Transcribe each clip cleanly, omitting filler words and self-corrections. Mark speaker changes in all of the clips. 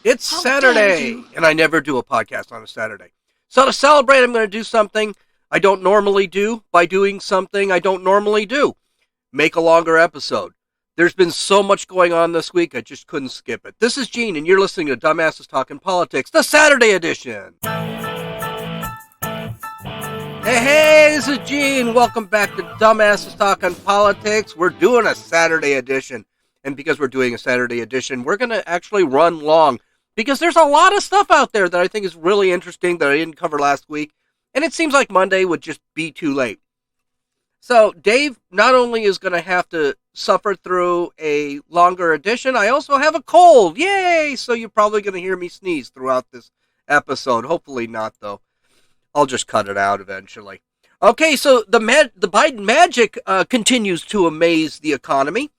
Speaker 1: It's
Speaker 2: How dare
Speaker 1: Saturday,
Speaker 2: you?
Speaker 1: and I never do a podcast on a Saturday. So to celebrate, I'm going to do something I don't normally do by doing something I don't normally do. Make a longer episode. There's been so much going on this week, I just couldn't skip it. This is Gene, and you're listening to Dumbasses Talking Politics, the Saturday edition. Hey, this is Gene. Welcome back to Dumbasses Talking Politics. We're doing a Saturday edition. And because we're doing a Saturday edition, we're going to actually run long because there's a lot of stuff out there that I think is really interesting that I didn't cover last week. And it seems like Monday would just be too late. So Dave not only is going to have to suffer through a longer edition, I also have a cold. Yay! So you're probably going to hear me sneeze throughout this episode. Hopefully not, though. I'll just cut it out eventually. Okay, so the Biden magic continues to amaze the economy.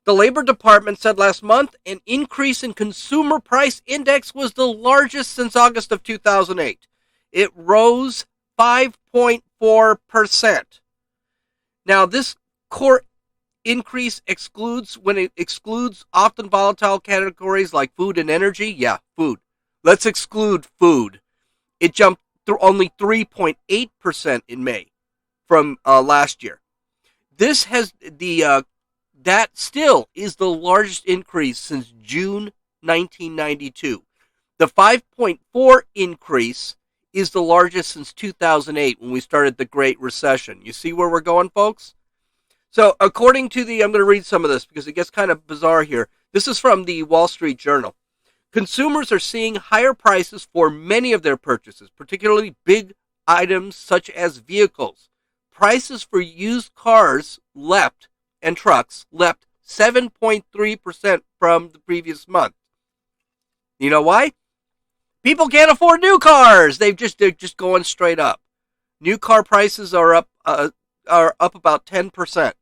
Speaker 1: The Labor Department said last month an increase in consumer price index was the largest since August of 2008. It rose 5.4%. Now, this core increase excludes when it excludes often volatile categories like food and energy. Yeah, food. Let's exclude food. It jumped through only 3.8% in May from last year. This has that still is the largest increase since June 1992. The 5.4 increase is the largest since 2008 when we started the Great Recession. You see where we're going, folks? So, according to I'm going to read some of this because it gets kind of bizarre here. This is from the Wall Street Journal. Consumers are seeing higher prices for many of their purchases, particularly big items such as vehicles. Prices for used cars and trucks leapt 7.3% from the previous month. You know why? People can't afford new cars. They're just going straight up. New car prices are up about 10%.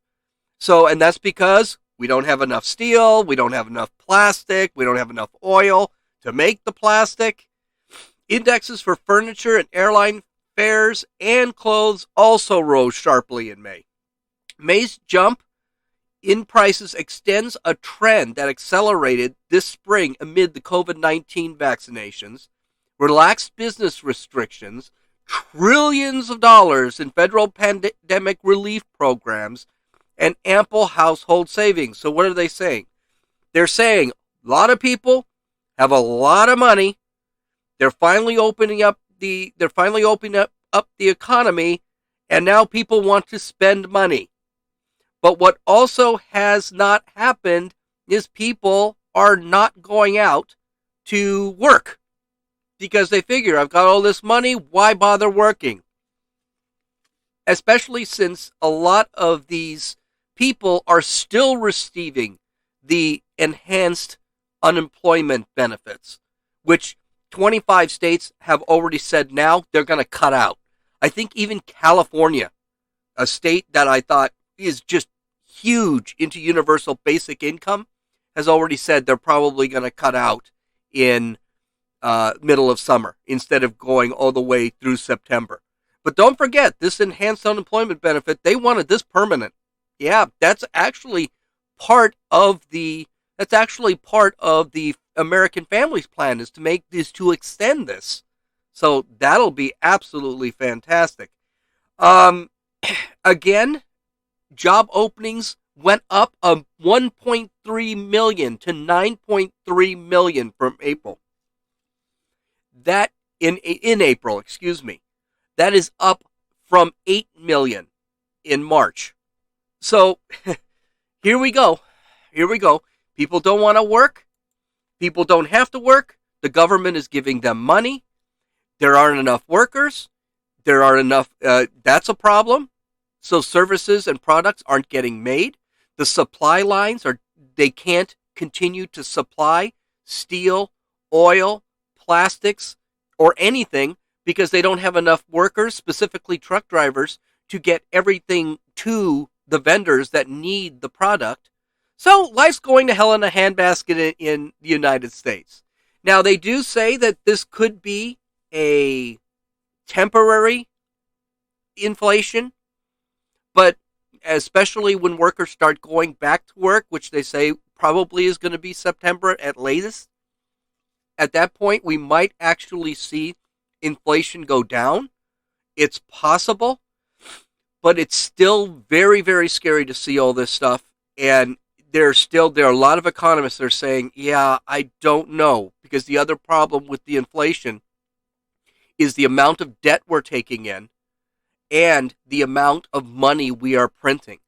Speaker 1: So, and that's because we don't have enough steel, we don't have enough plastic, we don't have enough oil to make the plastic. Indexes for furniture and airline fares and clothes also rose sharply in May. May's jump in prices extends a trend that accelerated this spring amid the COVID-19 vaccinations, relaxed business restrictions, trillions of dollars in federal pandemic relief programs, and ample household savings. So what are they saying? They're saying a lot of people have a lot of money. They're finally opening up the economy, and now people want to spend money. But what also has not happened is people are not going out to work because they figure I've got all this money, why bother working? Especially since a lot of these people are still receiving the enhanced unemployment benefits, which 25 states have already said now they're going to cut out. I think even California, a state that I thought is just huge into universal basic income, has already said they're probably going to cut out in middle of summer instead of going all the way through September. But don't forget, this enhanced unemployment benefit, they wanted this permanent. Yeah, that's actually part of the American Families Plan is to extend this. So that'll be absolutely fantastic. Um, Again, job openings went up 1.3 million to 9.3 million from April. That in April, excuse me. That is up from 8 million in March. So here we go. Here we go. People don't want to work. People don't have to work. The government is giving them money. There aren't enough workers. There aren't enough. That's a problem. So services and products aren't getting made. The supply lines they can't continue to supply steel, oil, plastics, or anything because they don't have enough workers, specifically truck drivers, to get everything to the vendors that need the product. So life's going to hell in a handbasket in the United States. Now, they do say that this could be a temporary inflation, but especially when workers start going back to work, which they say probably is going to be September at latest, at that point, we might actually see inflation go down. It's possible, but it's still very, very scary to see all this stuff. And there are a lot of economists that are saying, yeah, I don't know, because the other problem with the inflation is the amount of debt we're taking in and the amount of money we are printing.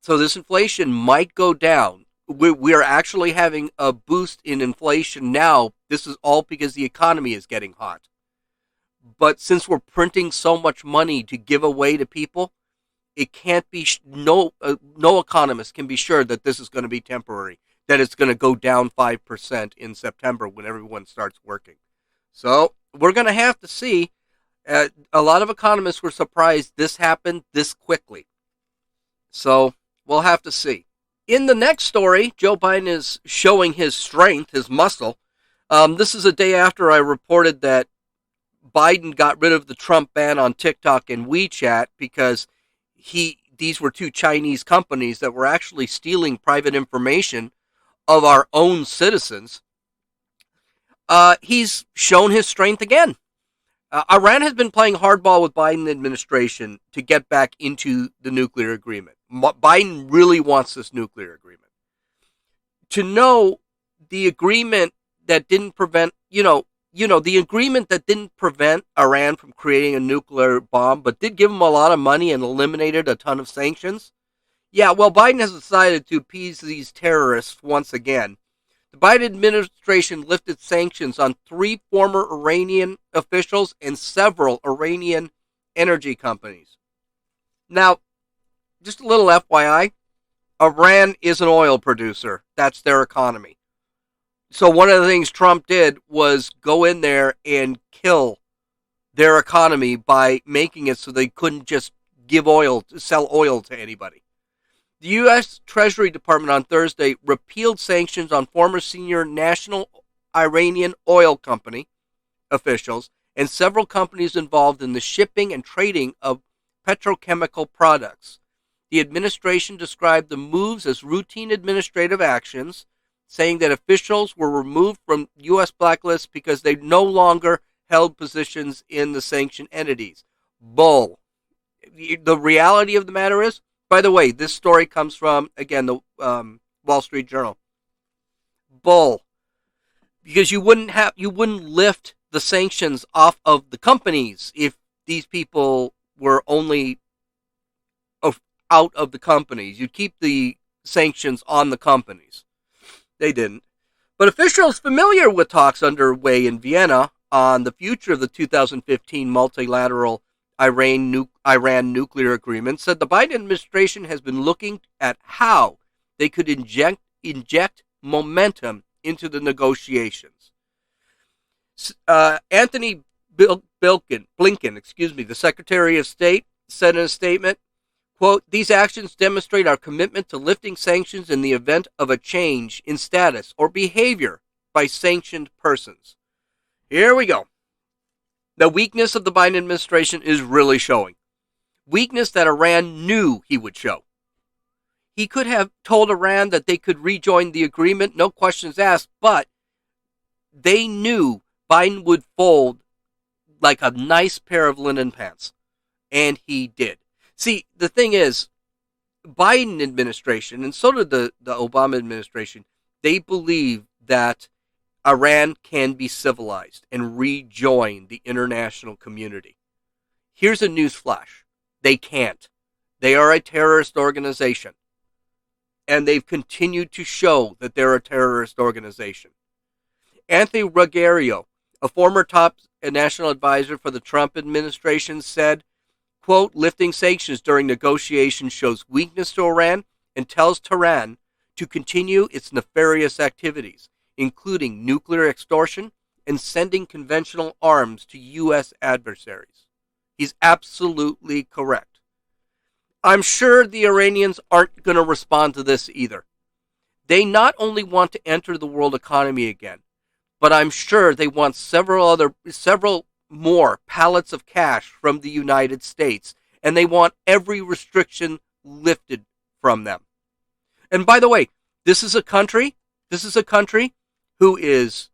Speaker 1: So this inflation might go down. We are actually having a boost in inflation now. This is all because the economy is getting hot. But since we're printing so much money to give away to people, it can't be no economist can be sure that this is going to be temporary, that it's going to go down 5% in September when everyone starts working. So we're going to have to see. A lot of economists were surprised this happened this quickly. So we'll have to see. In the next story, Joe Biden is showing his strength, his muscle. This is a day after I reported that Biden got rid of the Trump ban on TikTok and WeChat because these were two Chinese companies that were actually stealing private information of our own citizens. He's shown his strength again. Iran has been playing hardball with Biden administration to get back into the nuclear agreement. Biden really wants this nuclear agreement. To know the agreement that didn't prevent, the agreement that didn't prevent Iran from creating a nuclear bomb, but did give them a lot of money and eliminated a ton of sanctions. Yeah, well, Biden has decided to appease these terrorists once again. The Biden administration lifted sanctions on 3 former Iranian officials and several Iranian energy companies. Now, just a little FYI, Iran is an oil producer. That's their economy. So one of the things Trump did was go in there and kill their economy by making it so they couldn't just sell oil to anybody. The U.S. Treasury Department on Thursday repealed sanctions on former senior National Iranian Oil Company officials and several companies involved in the shipping and trading of petrochemical products. The administration described the moves as routine administrative actions, saying that officials were removed from U.S. blacklists because they no longer held positions in the sanctioned entities. Bull. The reality of the matter is, by the way, this story comes from, again, the Wall Street Journal. Bull. Because you wouldn't lift the sanctions off of the companies if these people were only out of the companies. You'd keep the sanctions on the companies. They didn't. But officials familiar with talks underway in Vienna on the future of the 2015 multilateral Iran nuclear agreement said the Biden administration has been looking at how they could inject momentum into the negotiations. Anthony Blinken, the Secretary of State, said in a statement, quote, "These actions demonstrate our commitment to lifting sanctions in the event of a change in status or behavior by sanctioned persons." Here we go. The weakness of the Biden administration is really showing. Weakness that Iran knew he would show. He could have told Iran that they could rejoin the agreement, no questions asked, but they knew Biden would fold like a nice pair of linen pants. And he did. See, the thing is, Biden administration, and so did the Obama administration, they believe that Iran can be civilized and rejoin the international community. Here's a news flash. They can't. They are a terrorist organization. And they've continued to show that they're a terrorist organization. Anthony Ruggiero, a former top national advisor for the Trump administration, said, quote, "Lifting sanctions during negotiations shows weakness to Iran and tells Tehran to continue its nefarious activities, including nuclear extortion and sending conventional arms to U.S. adversaries." He's absolutely correct. I'm sure the Iranians aren't going to respond to this either. They not only want to enter the world economy again, but I'm sure they want several more pallets of cash from the United States, and they want every restriction lifted from them. And by the way, this is a country who is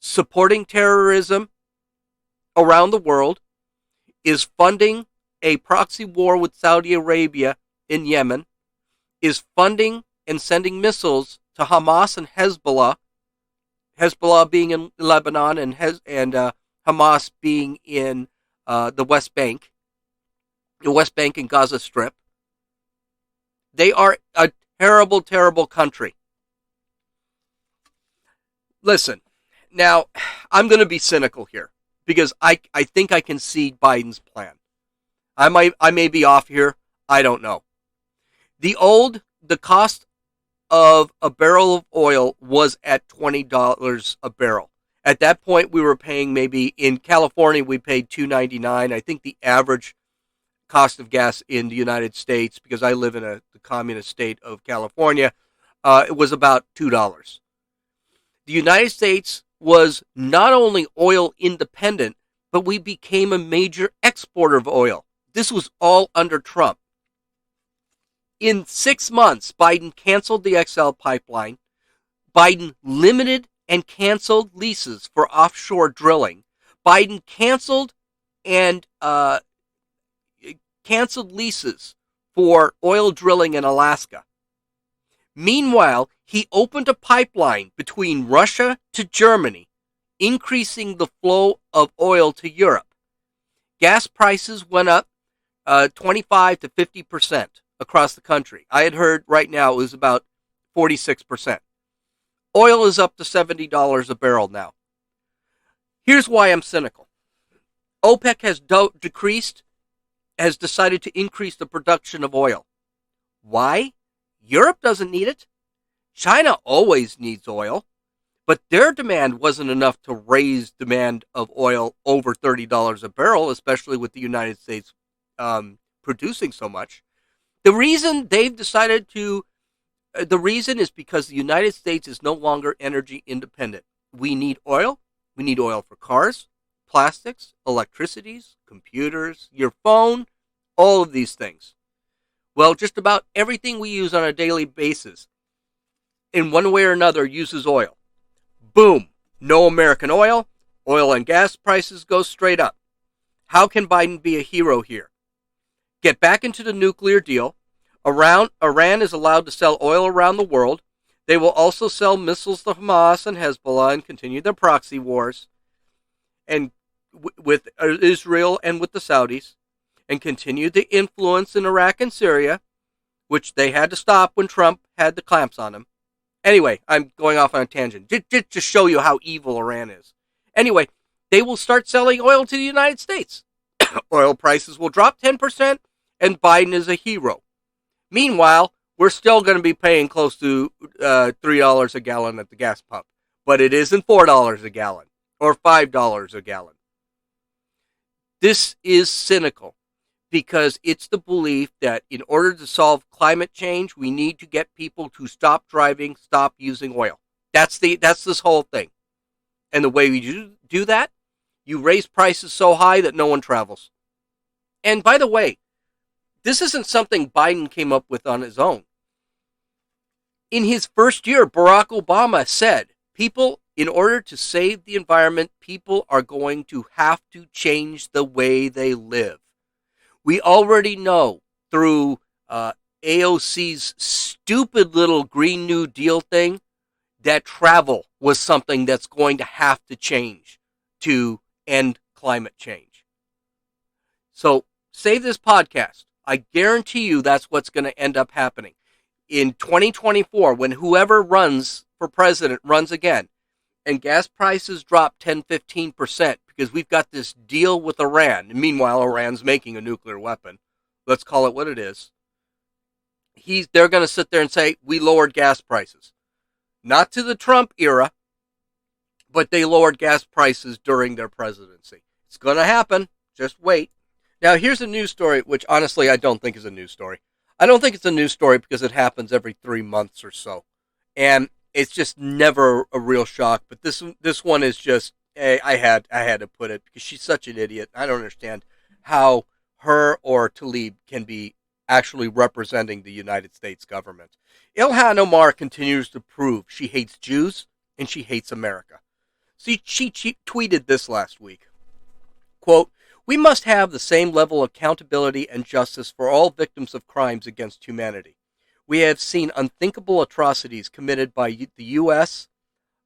Speaker 1: supporting terrorism around the world, is funding a proxy war with Saudi Arabia in Yemen, is funding and sending missiles to Hamas and Hezbollah, Hezbollah being in Lebanon and Hamas being in the West Bank and Gaza Strip. They are a terrible, terrible country. Listen, now I'm going to be cynical here because I think I can see Biden's plan. I may be off here. I don't know. The cost of a barrel of oil was at $20 a barrel. At that point, we were paying, maybe in California, we paid $2.99. I think the average cost of gas in the United States, because I live in the communist state of California, it was about $2. The United States was not only oil independent, but we became a major exporter of oil. This was all under Trump. In 6 months, Biden canceled the XL pipeline. Biden limited and canceled leases for offshore drilling. Biden canceled leases for oil drilling in Alaska. Meanwhile, he opened a pipeline between Russia to Germany, increasing the flow of oil to Europe. Gas prices went up 25 to 50% across the country. I had heard right now it was about 46%. Oil is up to $70 a barrel now. Here's why I'm cynical. OPEC has decided to increase the production of oil. Why? Europe doesn't need it. China always needs oil, but their demand wasn't enough to raise demand of oil over $30 a barrel, especially with the United States producing so much. The reason is because the United States is no longer energy independent. We need oil. We need oil for cars, plastics, electricities, computers, your phone, all of these things. Well, just about everything we use on a daily basis, in one way or another, uses oil. Boom. No American oil. Oil and gas prices go straight up. How can Biden be a hero here? Get back into the nuclear deal. Iran is allowed to sell oil around the world. They will also sell missiles to Hamas and Hezbollah and continue their proxy wars and with Israel and with the Saudis, and continue the influence in Iraq and Syria, which they had to stop when Trump had the clamps on them. Anyway, I'm going off on a tangent. Just to show you how evil Iran is. Anyway, they will start selling oil to the United States. Oil prices will drop 10%, and Biden is a hero. Meanwhile, we're still going to be paying close to $3 a gallon at the gas pump. But it isn't $4 a gallon or $5 a gallon. This is cynical because it's the belief that in order to solve climate change, we need to get people to stop driving, stop using oil. That's this whole thing. And the way we do that, you raise prices so high that no one travels. And by the way, this isn't something Biden came up with on his own. In his first year, Barack Obama said, in order to save the environment, people are going to have to change the way they live. We already know through AOC's stupid little Green New Deal thing that travel was something that's going to have to change to end climate change. So save this podcast. I guarantee you that's what's going to end up happening. In 2024, when whoever runs for president runs again, and gas prices drop 10-15% because we've got this deal with Iran. And meanwhile, Iran's making a nuclear weapon. Let's call it what it is. They're going to sit there and say, we lowered gas prices. Not to the Trump era, but they lowered gas prices during their presidency. It's going to happen. Just wait. Now, here's a news story, which honestly I don't think is a news story. I don't think it's a news story because it happens every 3 months or so. And it's just never a real shock. But this one is just, I had to put it because she's such an idiot. I don't understand how her or Tlaib can be actually representing the United States government. Ilhan Omar continues to prove she hates Jews and she hates America. She tweeted this last week. Quote, "We must have the same level of accountability and justice for all victims of crimes against humanity. We have seen unthinkable atrocities committed by the U.S.,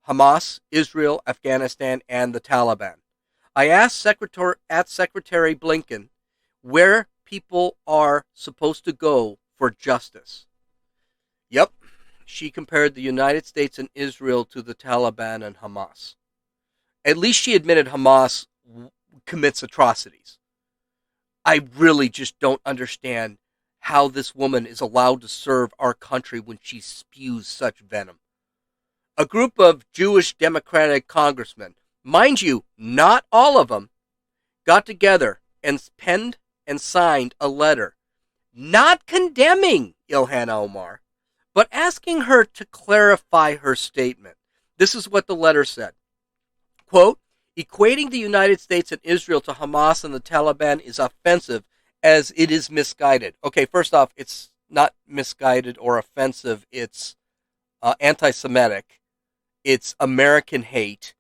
Speaker 1: Hamas, Israel, Afghanistan, and the Taliban. I asked Secretary Blinken where people are supposed to go for justice." Yep, she compared the United States and Israel to the Taliban and Hamas. At least she admitted Hamas commits atrocities. I really just don't understand how this woman is allowed to serve our country when she spews such venom. A group of Jewish Democratic congressmen, mind you, not all of them, got together and penned and signed a letter not condemning Ilhan Omar, but asking her to clarify her statement. This is what the letter said. Quote, "Equating the United States and Israel to Hamas and the Taliban is offensive as it is misguided." Okay, first off, it's not misguided or offensive. It's anti-Semitic. It's American hate.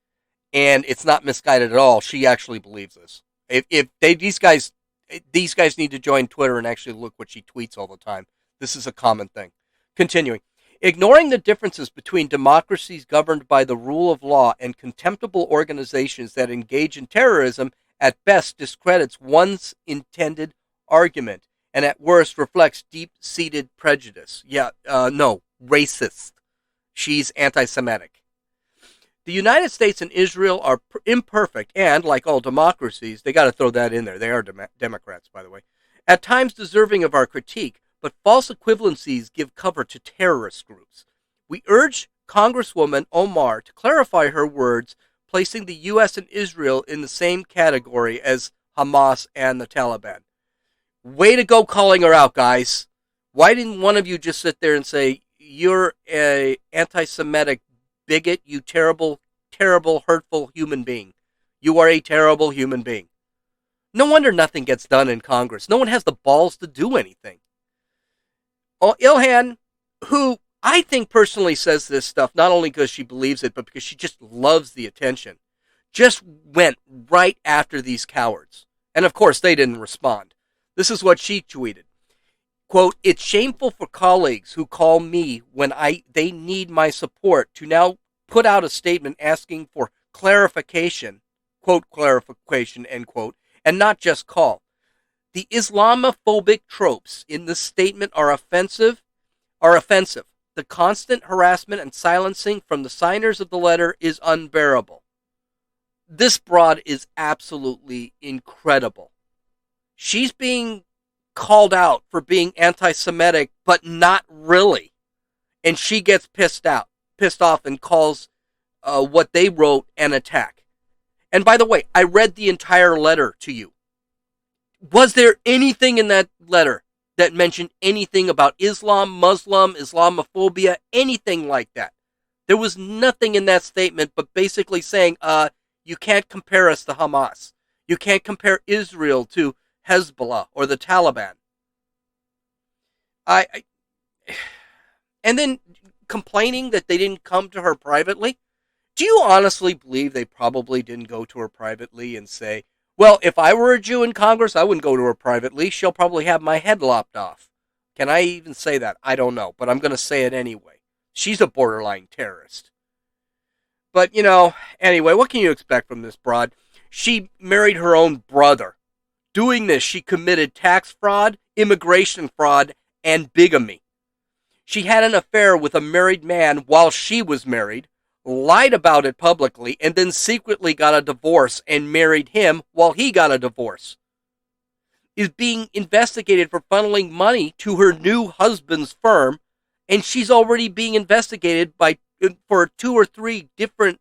Speaker 1: And it's not misguided at all. She actually believes this. If these guys need to join Twitter and actually look what she tweets all the time. This is a common thing. Continuing. "Ignoring the differences between democracies governed by the rule of law and contemptible organizations that engage in terrorism at best discredits one's intended argument and at worst reflects deep-seated prejudice." Yeah, no, racist. She's anti-Semitic. "The United States and Israel are imperfect and, like all democracies," they got to throw that in there. They are Democrats, by the way, "at times deserving of our critique, but false equivalencies give cover to terrorist groups. We urge Congresswoman Omar to clarify her words, placing the U.S. and Israel in the same category as Hamas and the Taliban." Way to go calling her out, guys. Why didn't one of you just sit there and say, "You're an anti-Semitic bigot, you terrible, terrible, hurtful human being. You are a terrible human being"? No wonder nothing gets done in Congress. No one has the balls to do anything. Ilhan, who I think personally says this stuff not only because she believes it, but because she just loves the attention, just went right after these cowards. And of course, they didn't respond. This is what she tweeted. Quote, "It's shameful for colleagues who call me when they need my support to now put out a statement asking for clarification," quote, "clarification," end quote, "and not just call. The Islamophobic tropes in this statement are offensive. The constant harassment and silencing from the signers of the letter is unbearable." This broad is absolutely incredible. She's being called out for being anti-Semitic, but not really. And she gets pissed off, and calls what they wrote an attack. And by the way, I read the entire letter to you. Was there anything in that letter that mentioned anything about Islam, Muslim, Islamophobia, anything like that? There was nothing in that statement but basically saying, you can't compare us to Hamas. You can't compare Israel to Hezbollah or the Taliban. And then complaining that they didn't come to her privately. Do you honestly believe they probably didn't go to her privately and say, "Well, if I were a Jew in Congress, I wouldn't go to her privately. She'll probably have my head lopped off"? Can I even say that? I don't know, but I'm going to say it anyway. She's a borderline terrorist. But, anyway, what can you expect from this broad? She married her own brother. Doing this, she committed tax fraud, immigration fraud, and bigamy. She had an affair with a married man while she was married, lied about it publicly, and then secretly got a divorce and married him while he got a divorce. Is being investigated for funneling money to her new husband's firm, and she's already being investigated for 2 or 3 different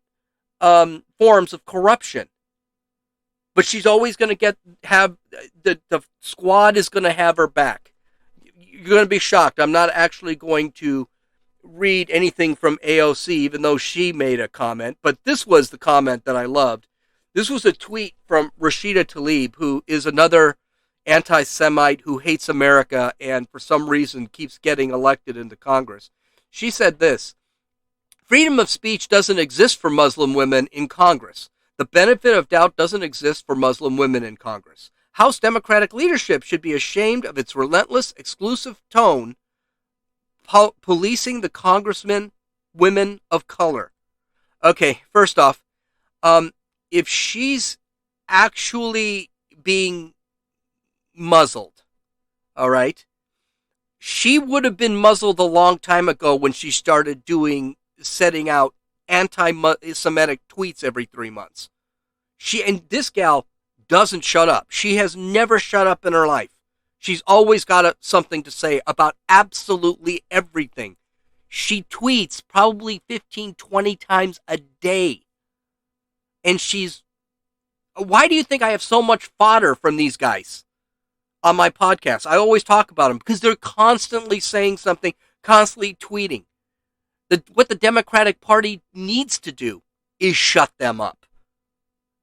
Speaker 1: forms of corruption. But she's always going to have the squad is going to have her back. You're going to be shocked. I'm not actually going to read anything from AOC, even though she made a comment. But this was the comment that I loved. This was a tweet from Rashida Tlaib, who is another anti-Semite who hates America and for some reason keeps getting elected into Congress. She said this: Freedom of speech doesn't exist for Muslim women in Congress. The benefit of doubt doesn't exist for Muslim women in Congress. House Democratic leadership should be ashamed of its relentless, exclusive tone policing the congressmen, women of color. Okay, first off, if she's actually being muzzled, all right, she would have been muzzled a long time ago when she started setting out anti-Semitic tweets every 3 months. And this gal doesn't shut up. She has never shut up in her life. She's always got something to say about absolutely everything. She tweets probably 15, 20 times a day. And why do you think I have so much fodder from these guys on my podcast? I always talk about them because they're constantly saying something, constantly tweeting. What the Democratic Party needs to do is shut them up.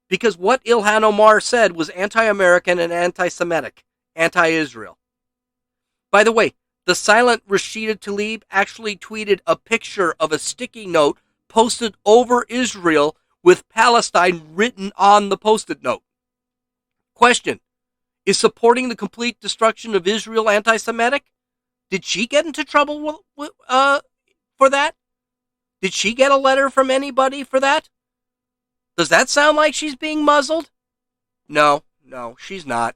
Speaker 1: Because what Ilhan Omar said was anti-American and anti-Semitic, anti-Israel. By the way, the silent Rashida Tlaib actually tweeted a picture of a sticky note posted over Israel with Palestine written on the post-it note. Question: is supporting the complete destruction of Israel anti-Semitic? Did she get into trouble for that? Did she get a letter from anybody for that? Does that sound like she's being muzzled? No, she's not.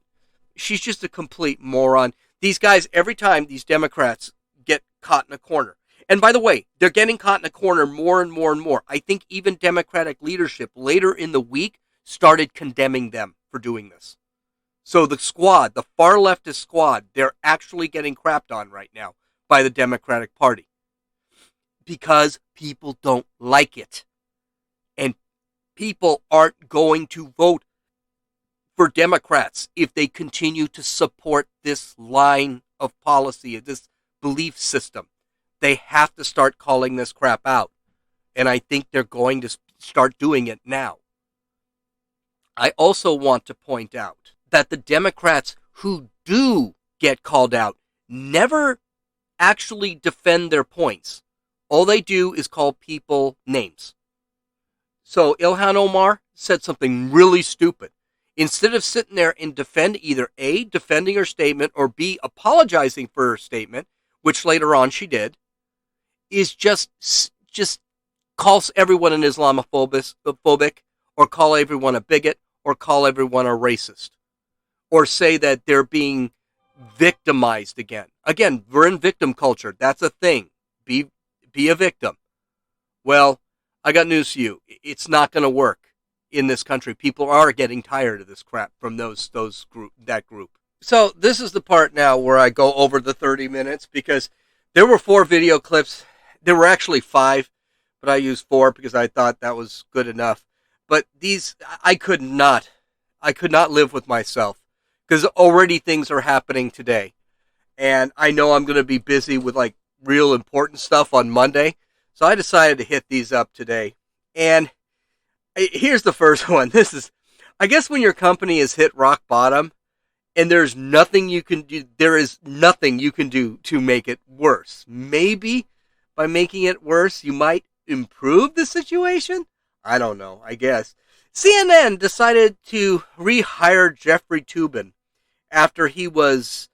Speaker 1: She's just a complete moron. These guys, every time these Democrats get caught in a corner, and by the way, they're getting caught in a corner more and more and more. I think even Democratic leadership later in the week started condemning them for doing this. So the squad, the far leftist squad, they're actually getting crapped on right now by the Democratic Party because people don't like it. And people aren't going to vote for Democrats if they continue to support this line of policy, this belief system. They have to start calling this crap out. And I think they're going to start doing it now. I also want to point out that the Democrats who do get called out never actually defend their points. All they do is call people names. So Ilhan Omar said something really stupid. Instead of sitting there and defend either A, defending her statement, or B, apologizing for her statement, which later on she did, is just calls everyone an Islamophobic, or call everyone a bigot, or call everyone a racist, or say that they're being victimized again. Again, we're in victim culture. That's a thing. Be a victim. Well, I got news for you. It's not going to work in this country. People are getting tired of this crap from that group. So this is the part now where I go over the 30 minutes because there were 4 video clips. There were actually 5, but I used 4 because I thought that was good enough. But these, I could not live with myself because already things are happening today. And I know I'm going to be busy with like real important stuff on Monday. So I decided to hit these up today. And here's the first one. This is, I guess when your company has hit rock bottom and there is nothing you can do to make it worse. Maybe by making it worse, you might improve the situation? I don't know, I guess. CNN decided to rehire Jeffrey Toobin after he was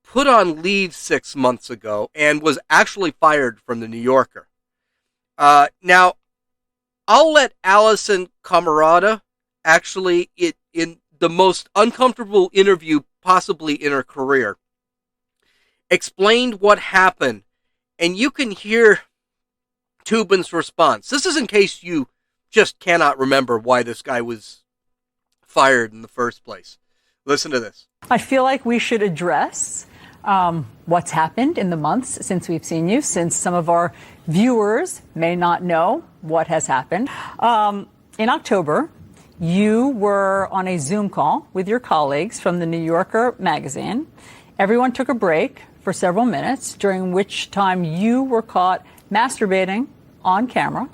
Speaker 1: put on leave 6 months ago and was actually fired from the New Yorker. Now, I'll let Allison Camerata, actually, in the most uncomfortable interview possibly in her career, explained what happened, and you can hear Toobin's response. This is in case you just cannot remember why this guy was fired in the first place. Listen to this.
Speaker 2: I feel like we should address what's happened in the months since we've seen you, since some of our viewers may not know what has happened. In October, you were on a Zoom call with your colleagues from the New Yorker magazine. Everyone took a break for several minutes, during which time you were caught masturbating on camera.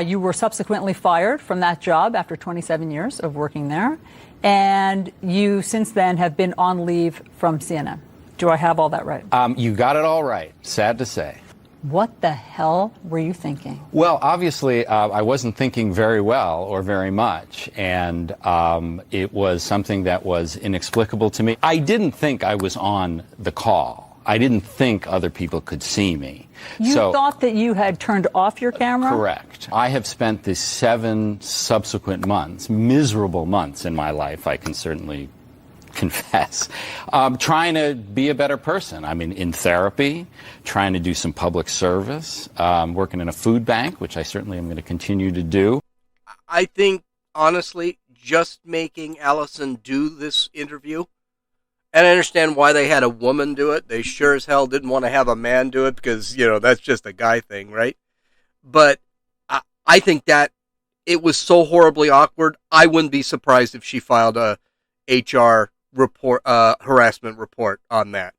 Speaker 2: You were subsequently fired from that job after 27 years of working there. And you, since then, have been on leave from CNN. Do I have all that right?
Speaker 3: You got it all right, sad to say.
Speaker 2: What the hell were you thinking?
Speaker 3: Well, obviously, I wasn't thinking very well or very much, and it was something that was inexplicable to me. I didn't think I was on the call. I didn't think other people could see me.
Speaker 2: You thought that you had turned off your camera?
Speaker 3: Correct. I have spent the 7 subsequent months, miserable months in my life, I can certainly confess, trying to be a better person. I mean, in therapy, trying to do some public service, working in a food bank, which I certainly am going to continue to do.
Speaker 1: I think, honestly, just making Allison do this interview, and I understand why they had a woman do it. They sure as hell didn't want to have a man do it because, that's just a guy thing, right? But I think that it was so horribly awkward, I wouldn't be surprised if she filed a HR report, harassment report on that.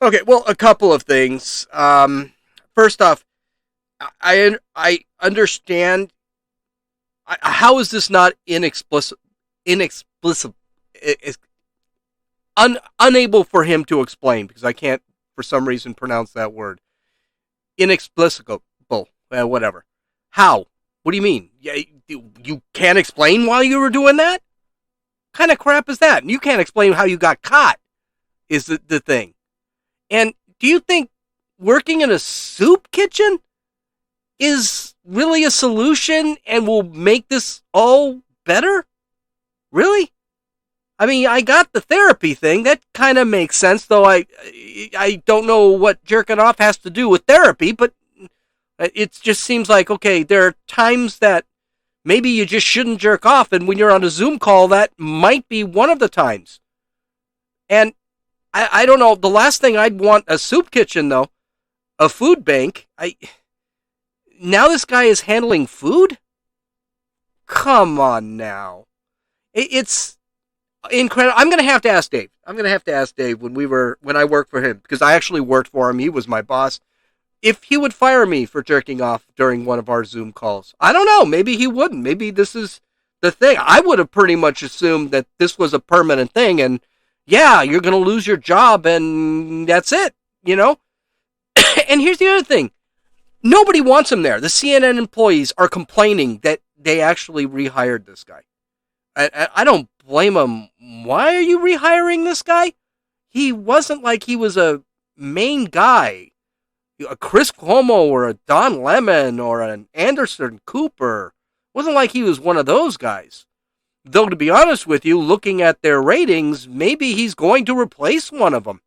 Speaker 1: Okay, well, a couple of things. First off, I understand. How is this not unable for him to explain, because I can't for some reason pronounce that word. Inexplicable, whatever. How? What do you mean? You can't explain why you were doing that? Kind of crap is that? And you can't explain how you got caught, is the thing. And do you think working in a soup kitchen is really a solution and will make this all better? Really? I mean, I got the therapy thing. That kind of makes sense, though I don't know what jerking off has to do with therapy, but it just seems like, okay, there are times that maybe you just shouldn't jerk off, and when you're on a Zoom call, that might be one of the times. And I don't know, the last thing I'd want a soup kitchen, though, a food bank. Now this guy is handling food? Come on now. It's incredible. I'm going to have to ask Dave. When I worked for him, because I actually worked for him. He was my boss. If he would fire me for jerking off during one of our Zoom calls. I don't know. Maybe he wouldn't. Maybe this is the thing. I would have pretty much assumed that this was a permanent thing, and yeah, you're going to lose your job, and that's it, And here's the other thing. Nobody wants him there. The CNN employees are complaining that they actually rehired this guy. I don't blame them. Why are you rehiring this guy? He wasn't like he was a main guy. A Chris Cuomo or a Don Lemon or an Anderson Cooper. It wasn't like he was one of those guys. Though, to be honest with you, looking at their ratings, maybe he's going to replace one of them.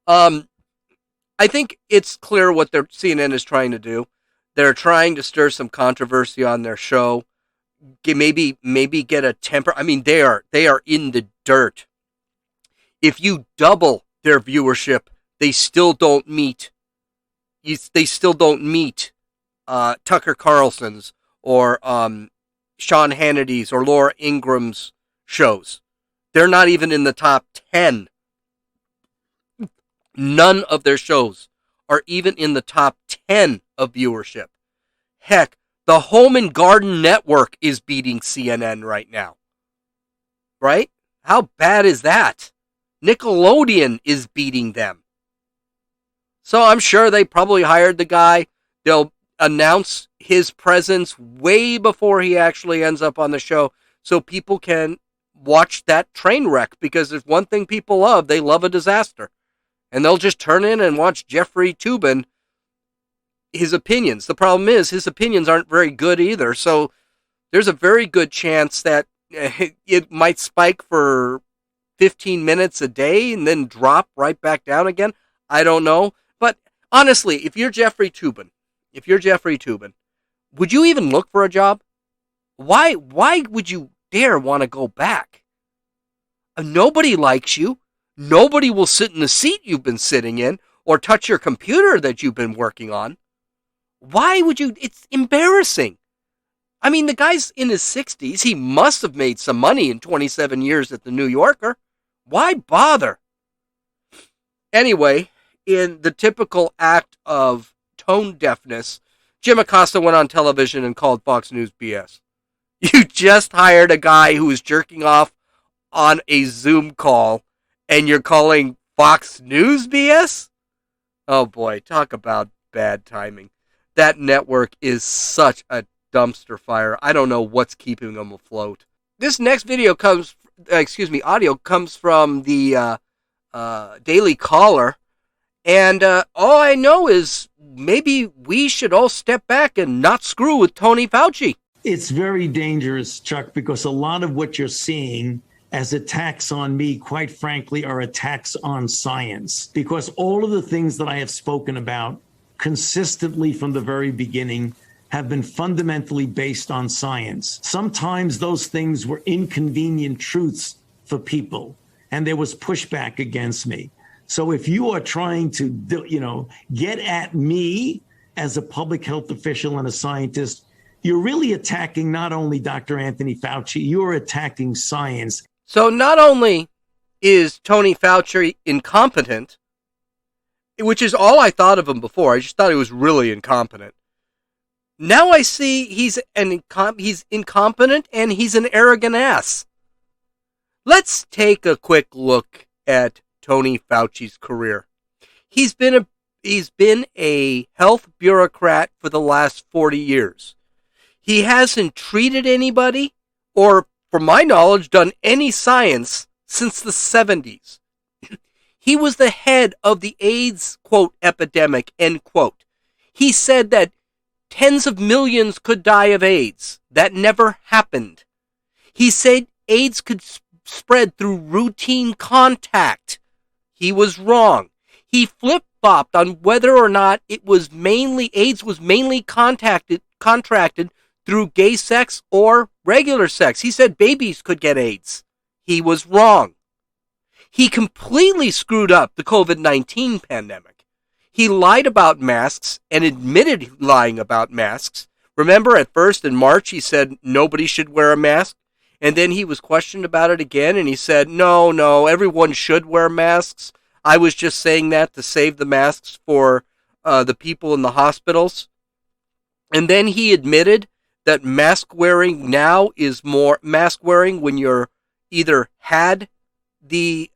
Speaker 1: I think it's clear what their CNN is trying to do. They're trying to stir some controversy on their show. Maybe get a temper. I mean, they are in the dirt. If you double their viewership, they still don't meet. They still don't meet Tucker Carlson's or Sean Hannity's or Laura Ingram's shows. They're not even in the top 10. None of their shows are even in the top 10 of viewership. Heck, the Home and Garden Network is beating CNN right now. Right? How bad is that? Nickelodeon is beating them. So I'm sure they probably hired the guy. They'll announce his presence way before he actually ends up on the show so people can watch that train wreck, because there's one thing people love. They love a disaster. And they'll just turn in and watch Jeffrey Toobin, his opinions. The problem is his opinions aren't very good either. So there's a very good chance that it might spike for 15 minutes a day and then drop right back down again. I don't know. But honestly, if you're Jeffrey Toobin, would you even look for a job? Why would you dare want to go back? Nobody likes you. Nobody will sit in the seat you've been sitting in or touch your computer that you've been working on. Why would you? It's embarrassing. I mean, the guy's in his 60s. He must have made some money in 27 years at the New Yorker. Why bother? Anyway, in the typical act of tone deafness, Jim Acosta went on television and called Fox News BS. You just hired a guy who was jerking off on a Zoom call, and you're calling Fox News BS? Oh boy, talk about bad timing. That network is such a dumpster fire. I don't know what's keeping them afloat. This next audio comes from the Daily Caller, and all I know is maybe we should all step back and not screw with Tony Fauci.
Speaker 4: It's very dangerous, Chuck, because a lot of what you're seeing as attacks on me, quite frankly, are attacks on science. Because all of the things that I have spoken about consistently from the very beginning have been fundamentally based on science. Sometimes those things were inconvenient truths for people, and there was pushback against me. So if you are trying to, get at me as a public health official and a scientist, you're really attacking not only Dr. Anthony Fauci, you're attacking science.
Speaker 1: So not only is Tony Fauci incompetent, which is all I thought of him before. I just thought he was really incompetent. Now I see he's incompetent and he's an arrogant ass. Let's take a quick look at Tony Fauci's career. He's been a health bureaucrat for the last 40 years. He hasn't treated anybody or, from my knowledge, done any science since the 70s. He was the head of the AIDS, quote, epidemic, end quote. He said that tens of millions could die of AIDS. That never happened. He said AIDS could spread through routine contact. He was wrong. He flip-flopped on whether or not AIDS was mainly contracted through gay sex or regular sex. He said babies could get AIDS. He was wrong. He completely screwed up the COVID-19 pandemic. He lied about masks and admitted lying about masks. Remember, at first in March, he said nobody should wear a mask. And then he was questioned about it again, and he said, no, everyone should wear masks. I was just saying that to save the masks for the people in the hospitals. And then he admitted that mask wearing now is more mask wearing when you're either had the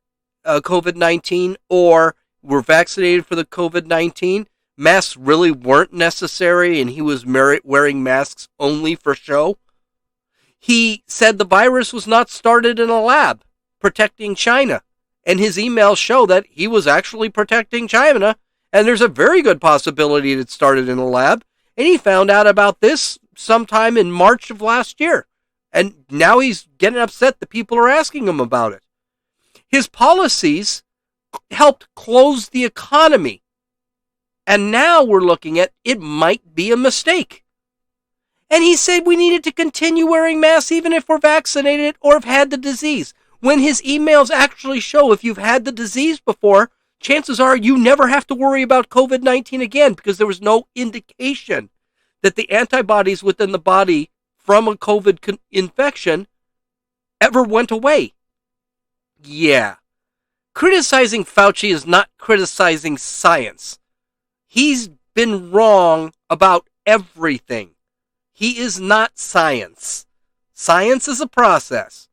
Speaker 1: COVID-19 or were vaccinated for the COVID-19. Masks really weren't necessary, and he was wearing masks only for show. He said the virus was not started in a lab protecting China, and his emails show that he was actually protecting China, and there's a very good possibility it started in a lab, and he found out about this sometime in March of last year, and now he's getting upset that people are asking him about it. His policies helped close the economy, and now we're looking at it might be a mistake. And he said we needed to continue wearing masks even if we're vaccinated or have had the disease. When his emails actually show if you've had the disease before, chances are you never have to worry about COVID-19 again because there was no indication that the antibodies within the body from a COVID infection ever went away. Yeah. Criticizing Fauci is not criticizing science. He's been wrong about everything. He is not science. Science is a process.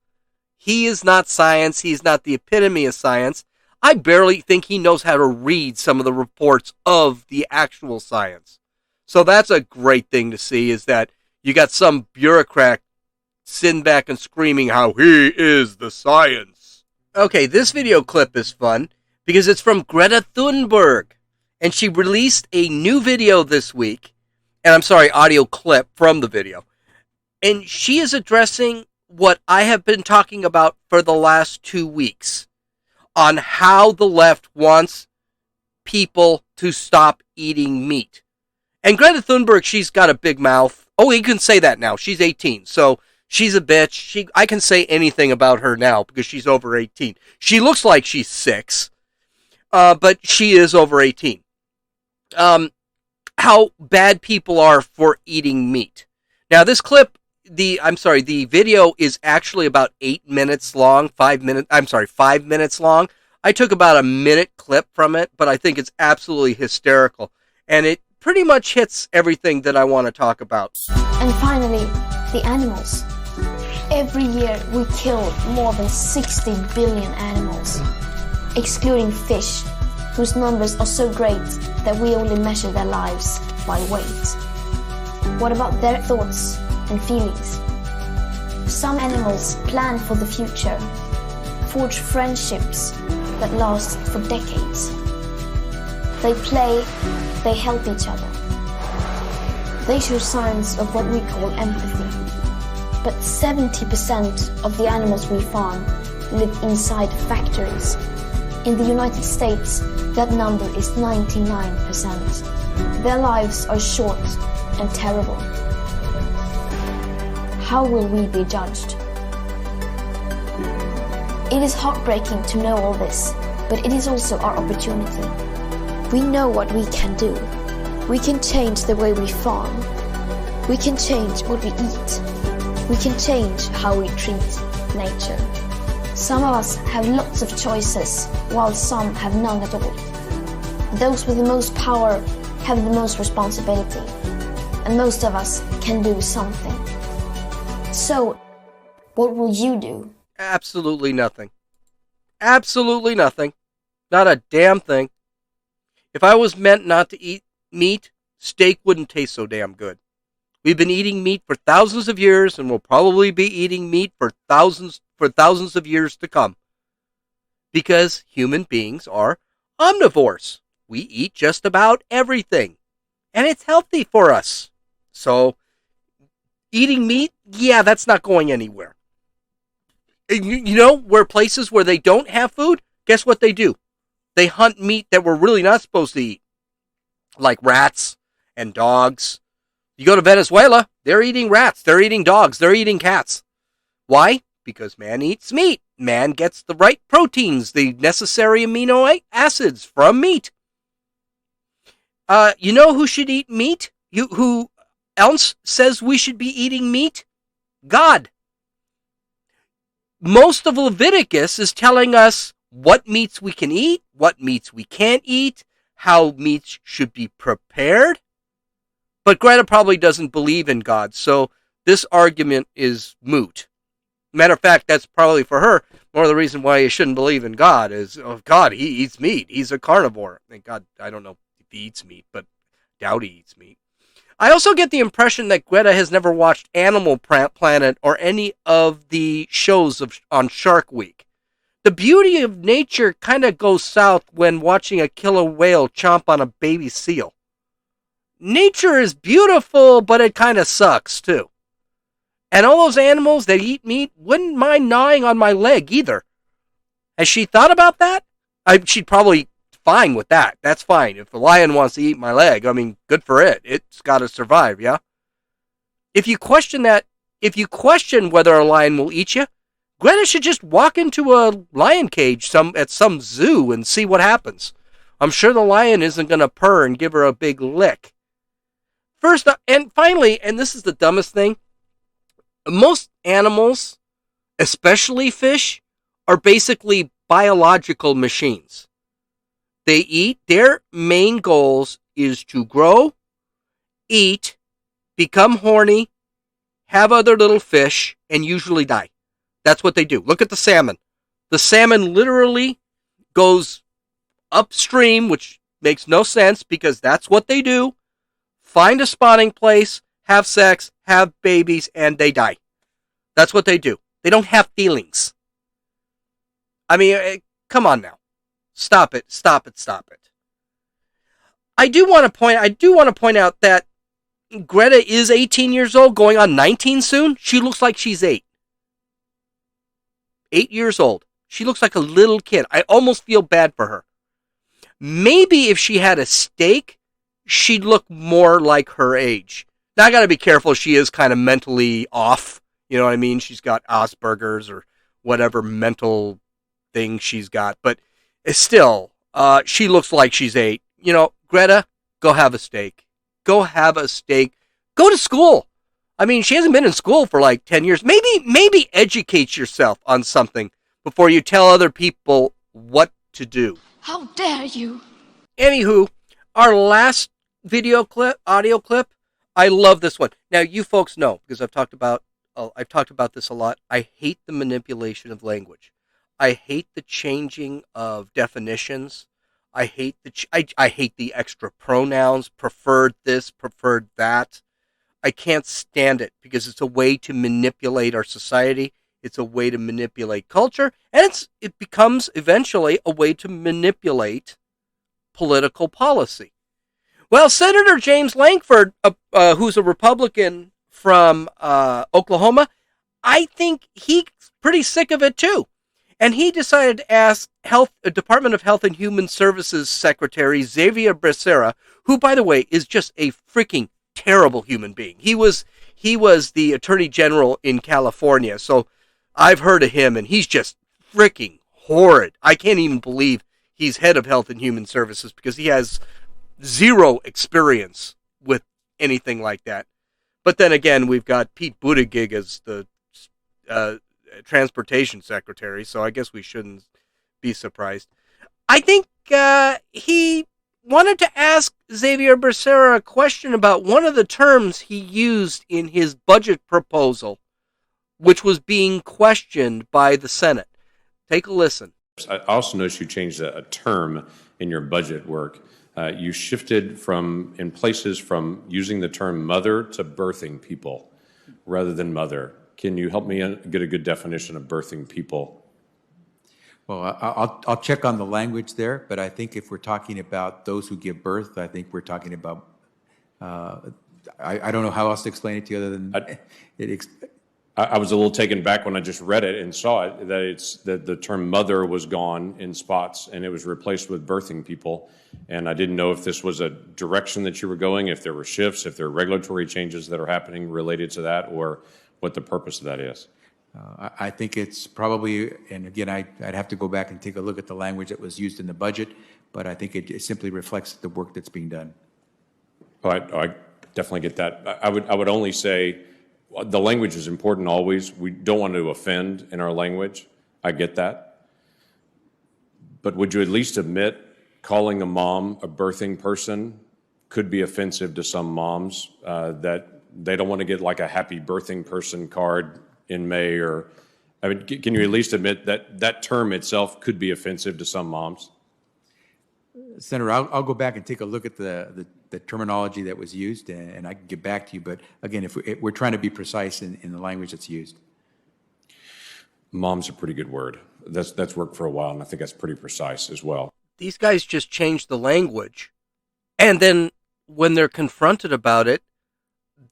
Speaker 1: He is not science. He's not the epitome of science. I barely think he knows how to read some of the reports of the actual science. So that's a great thing to see, is that you got some bureaucrat sitting back and screaming how he is the science. Okay, this video clip is fun because it's from Greta Thunberg, and she released a new video this week, and I'm sorry, audio clip from the video, and she is addressing what I have been talking about for the last 2 weeks on how the left wants people to stop eating meat. And Greta Thunberg, she's got a big mouth. Oh, you can say that now. She's 18, so she's a bitch. I can say anything about her now because she's over 18. She looks like she's 6, but she is over 18. How bad people are for eating meat. Now, this clip, the video is actually about 8 minutes long, 5 minutes long. I took about a minute clip from it, but I think it's absolutely hysterical. And it pretty much hits everything that I want to talk about.
Speaker 5: And finally, the animals. Every year we kill more than 60 billion animals, excluding fish, whose numbers are so great that we only measure their lives by weight? What about their thoughts and feelings? Some animals plan for the future, forge friendships that last for decades. They play, they help each other. They show signs of what we call empathy. But 70% of the animals we farm live inside factories. In the United States, that number is 99%. Their lives are short and terrible. How will we be judged? It is heartbreaking to know all this, but it is also our opportunity. We know what we can do. We can change the way we farm. We can change what we eat. We can change how we treat nature. Some of us have lots of choices, while some have none at all. Those with the most power have the most responsibility, and most of us can do something. So, what will you do?
Speaker 1: Absolutely nothing. Absolutely nothing. Not a damn thing. If I was meant not to eat meat, steak wouldn't taste so damn good. We've been eating meat for thousands of years, and we'll probably be eating meat for thousands of years to come. Because human beings are omnivores. We eat just about everything. And it's healthy for us. So, eating meat, yeah, that's not going anywhere. You know, where places where they don't have food, guess what they do? They hunt meat that we're really not supposed to eat. Like rats and dogs. You go to Venezuela, they're eating rats, they're eating dogs, they're eating cats. Why? Because man eats meat. Man gets the right proteins, the necessary amino acids from meat. You know who should eat meat? Who else says we should be eating meat? God. Most of Leviticus is telling us what meats we can eat, what meats we can't eat, how meats should be prepared. But Greta probably doesn't believe in God, so this argument is moot. Matter of fact, that's probably for her more of the reason why you shouldn't believe in God is, oh, God, he eats meat. He's a carnivore. And God, I don't know if he eats meat, but doubt he eats meat. I also get the impression that Greta has never watched Animal Planet or any of the shows on Shark Week. The beauty of nature kind of goes south when watching a killer whale chomp on a baby seal. Nature is beautiful, but it kind of sucks, too. And all those animals that eat meat wouldn't mind gnawing on my leg, either. Has she thought about that? She'd probably fine with that. That's fine. If a lion wants to eat my leg, I mean, good for it. It's got to survive, yeah? If you question whether a lion will eat you, Greta should just walk into a lion cage at some zoo and see what happens. I'm sure the lion isn't going to purr and give her a big lick. First, and finally, and this is the dumbest thing, most animals, especially fish, are basically biological machines. They eat, their main goals is to grow, eat, become horny, have other little fish, and usually die. That's what they do. Look at the salmon. The salmon literally goes upstream, which makes no sense because that's what they do. Find a spawning place, have sex, have babies, and they die. That's what they do. They don't have feelings. I mean, come on now. Stop it. I do want to point out that Greta is 18 years old, going on 19 soon. She looks like she's 8. 8 years old. She looks like a little kid. I almost feel bad for her. Maybe if she had a steak, she'd look more like her age. Now, I got to be careful. She is kind of mentally off. You know what I mean? She's got Asperger's or whatever mental thing she's got. But still, she looks like she's 8. You know, Greta, go have a steak. Go have a steak. Go to school. I mean, she hasn't been in school for like 10 years. Maybe educate yourself on something before you tell other people what to do.
Speaker 5: How dare you?
Speaker 1: Anywho, our last audio clip, I love this one. Now, you folks know, because I've talked about this a lot. I hate the manipulation of language. I hate the changing of definitions. I hate I hate the extra pronouns, preferred this, preferred that. I can't stand it because it's a way to manipulate our society. It's a way to manipulate culture, and it becomes eventually a way to manipulate political policy. Well, Senator James Lankford, who's a Republican from Oklahoma, I think he's pretty sick of it too. And he decided to ask Department of Health and Human Services Secretary Xavier Becerra, who, by the way, is just a freaking terrible human being. He was the Attorney General in California, so I've heard of him, and he's just freaking horrid. I can't even believe he's head of Health and Human Services because he has zero experience with anything like that. But then again, we've got Pete Buttigieg as the transportation secretary, so I guess we shouldn't be surprised. I think he wanted to ask Xavier Becerra a question about one of the terms he used in his budget proposal, which was being questioned by the Senate. Take a listen.
Speaker 6: I also noticed you changed a term in your budget work. You shifted from using the term mother to birthing people rather than mother. Can you help me get a good definition of birthing people?
Speaker 7: Well, I'll check on the language there, but I think if we're talking about those who give birth, I think we're talking about, I don't know how else to explain it to you other than
Speaker 6: I was a little taken back when I just read it and saw it, that the term mother was gone in spots and it was replaced with birthing people. And I didn't know if this was a direction that you were going, if there were shifts, if there are regulatory changes that are happening related to that, or what the purpose of that is.
Speaker 7: I think it's probably, and again, I'd have to go back and take a look at the language that was used in the budget, but I think it simply reflects the work that's being done.
Speaker 6: I definitely get that. I would only say the language is important always. We don't want to offend in our language. I get that. But would you at least admit calling a mom a birthing person could be offensive to some moms, that they don't want to get like a happy birthing person card in May, or, I mean, can you at least admit that that term itself could be offensive to some moms?
Speaker 7: Senator, I'll go back and take a look at the terminology that was used, and I can get back to you. But again, if we're trying to be precise in the language that's used.
Speaker 6: Mom's a pretty good word. That's worked for a while, and I think that's pretty precise as well.
Speaker 1: These guys just changed the language, and then when they're confronted about it,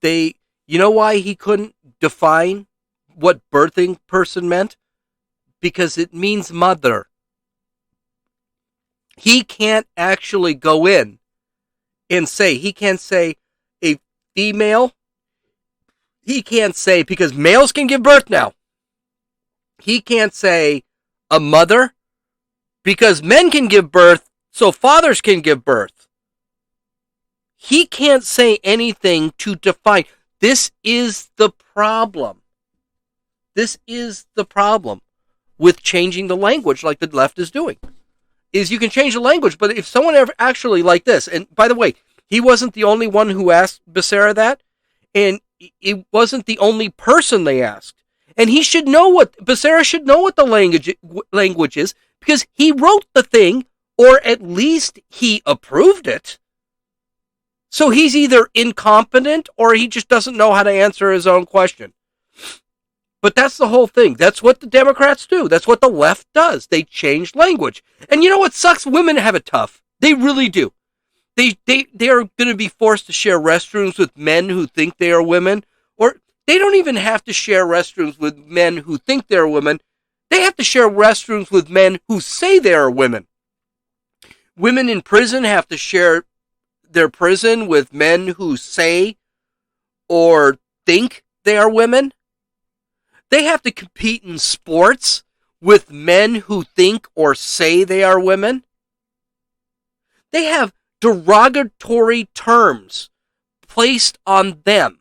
Speaker 1: you know why he couldn't define what birthing person meant? Because it means mother. He can't actually go in and say, he can't say a female. He can't say, because males can give birth now. He can't say a mother, because men can give birth, so fathers can give birth. He can't say anything to define. This is the problem. This is the problem with changing the language like the left is doing. Is you can change the language, but if someone ever actually like this, and by the way, he wasn't the only one who asked Becerra that, and it wasn't the only person they asked. And Becerra should know what the language is, because he wrote the thing, or at least he approved it. So he's either incompetent or he just doesn't know how to answer his own question. But that's the whole thing. That's what the Democrats do. That's what the left does. They change language. And you know what sucks? Women have it tough. They really do. They are going to be forced to share restrooms with men who think they are women. Or they don't even have to share restrooms with men who think they're women. They have to share restrooms with men who say they are women. Women in prison have to share their prison with men who say or think they are women. They have to compete in sports with men who think or say they are women. They have derogatory terms placed on them.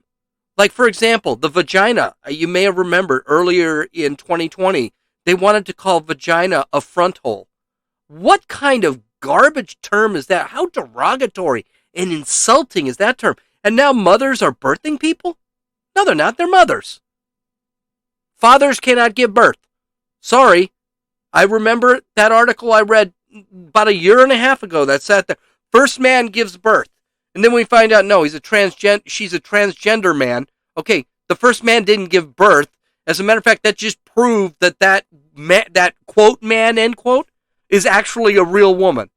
Speaker 1: Like, for example, the vagina. You may have remembered earlier in 2020, they wanted to call vagina a front hole. What kind of garbage term is that? How derogatory and insulting is that term? And now mothers are birthing people? No, they're not. They're mothers. Fathers cannot give birth. Sorry. I remember that article I read about a year and a half ago that sat there. First man gives birth. And then we find out, no, she's a transgender man. Okay, the first man didn't give birth. As a matter of fact, that just proved that quote man, end quote, is actually a real woman.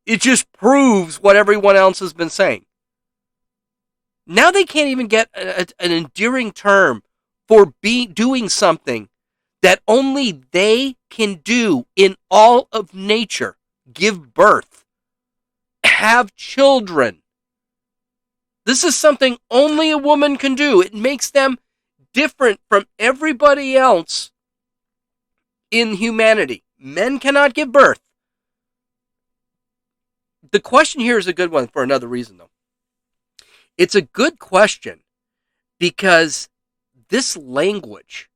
Speaker 1: It just proves what everyone else has been saying. Now they can't even get an endearing term for doing something that only they can do in all of nature. Give birth. Have children. This is something only a woman can do. It makes them different from everybody else in humanity. Men cannot give birth. The question here is a good one for another reason, though. It's a good question because this language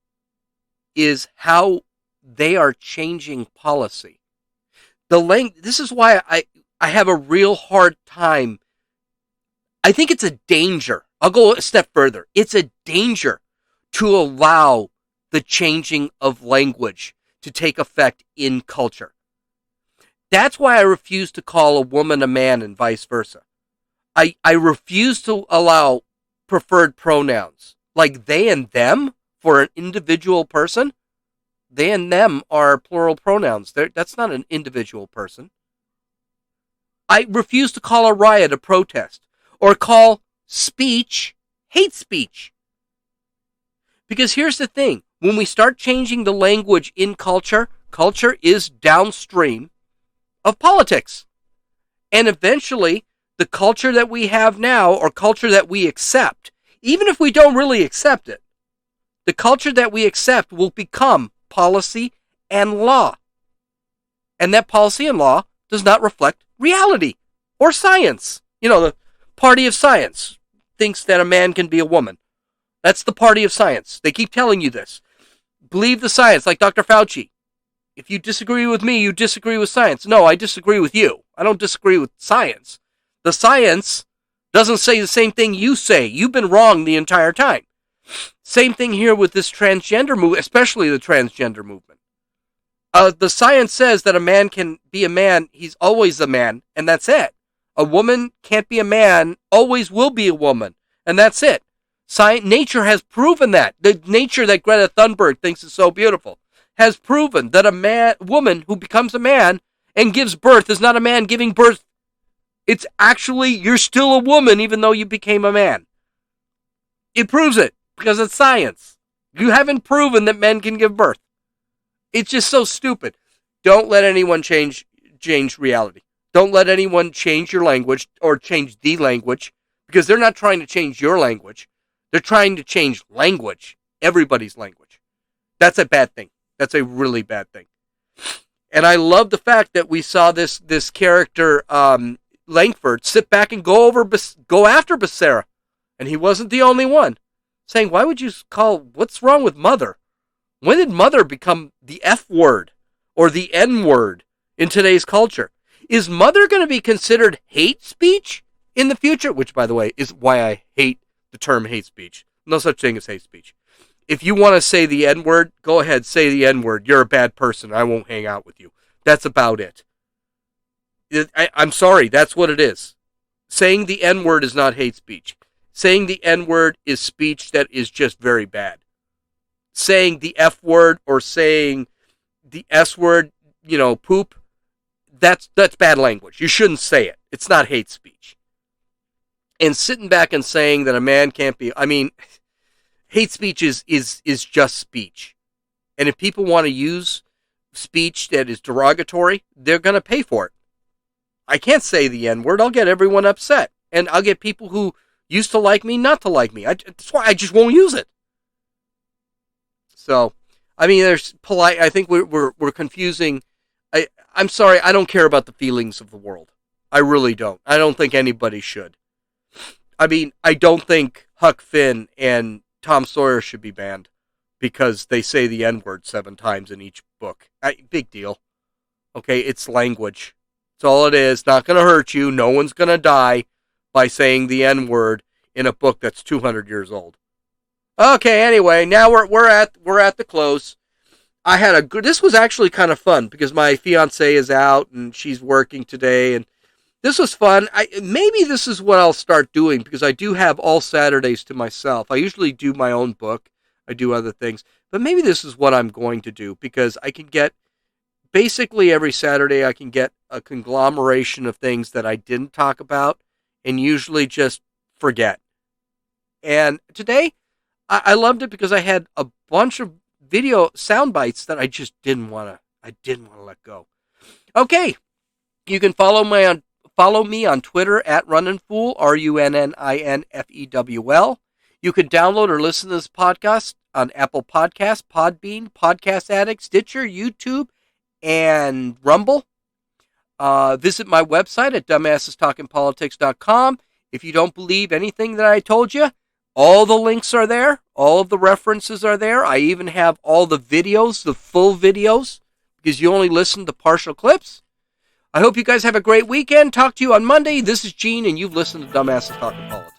Speaker 1: is how they are changing policy. This is why I have a real hard time. I think it's a danger. I'll go a step further. It's a danger to allow the changing of language to take effect in culture. That's why I refuse to call a woman a man and vice versa. I refuse to allow preferred pronouns like they and them for an individual person. They and them are plural pronouns. That's not an individual person. I refuse to call a riot a protest or call speech hate speech. Because here's the thing. When we start changing the language in culture, culture is downstream of politics. And eventually, the culture that we have now, or culture that we accept, even if we don't really accept it, the culture that we accept will become policy and law. And that policy and law does not reflect reality or science. You know, the party of science thinks that a man can be a woman. That's the party of science. They keep telling you this. Believe the science, like Dr. Fauci. If you disagree with me, you disagree with science. No, I disagree with you. I don't disagree with science. The science doesn't say the same thing you say. You've been wrong the entire time. Same thing here with this transgender movement, especially the transgender movement. The science says that a man can be a man. He's always a man, and that's it. A woman can't be a man, always will be a woman, and that's it. Nature has proven that. The nature that Greta Thunberg thinks is so beautiful has proven that a woman who becomes a man and gives birth is not a man giving birth. It's actually, you're still a woman even though you became a man. It proves it because it's science. You haven't proven that men can give birth. It's just so stupid. Don't let anyone change reality. Don't let anyone change your language or change the language, because they're not trying to change your language. They're trying to change language, everybody's language. That's a bad thing. That's a really bad thing. And I love the fact that we saw this character, Langford, sit back and go after Becerra. And he wasn't the only one. Saying, why would you what's wrong with mother? When did mother become the F word or the N word in today's culture? Is mother going to be considered hate speech in the future? Which, by the way, is why I hate the term hate speech. No such thing as hate speech. If you want to say the N word, go ahead, say the N word. You're a bad person. I won't hang out with you. That's about it. I'm sorry, that's what it is. Saying the N word is not hate speech. Saying the N word is speech that is just very bad. Saying the F word or saying the S word, poop, that's bad language. You shouldn't say it. It's not hate speech. And sitting back and saying that a man can't be, hate speech is just speech. And if people want to use speech that is derogatory, they're going to pay for it. I can't say the N word. I'll get everyone upset. And I'll get people who used to like me not to like me. That's why I just won't use it. So, there's polite. I think we're confusing. I'm sorry. I don't care about the feelings of the world. I really don't. I don't think anybody should. I don't think Huck Finn and Tom Sawyer should be banned because they say the N-word 7 times in each book. Big deal. Okay, it's language. That's all it is. Not going to hurt you. No one's going to die by saying the N-word in a book that's 200 years old. Okay, anyway, now we're at the close. I had a good, this was actually kind of fun because my fiance is out and she's working today, and this was fun. Maybe this is what I'll start doing because I do have all Saturdays to myself. I usually do my own book. I do other things, but maybe this is what I'm going to do because I can get, basically every Saturday I can get a conglomeration of things that I didn't talk about and usually just forget. And today I loved it because I had a bunch of video sound bites that I just didn't want to let go. Okay. You can follow me on Twitter at RunninFool, RUNNINFEWL. You can download or listen to this podcast on Apple Podcasts, Podbean, Podcast Addict, Stitcher, YouTube, and Rumble. Visit my website at dumbassestalkingpolitics.com. If you don't believe anything that I told you, all the links are there. All of the references are there. I even have all the videos, the full videos, because you only listen to partial clips. I hope you guys have a great weekend. Talk to you on Monday. This is Gene, and you've listened to Dumbasses Talking Politics.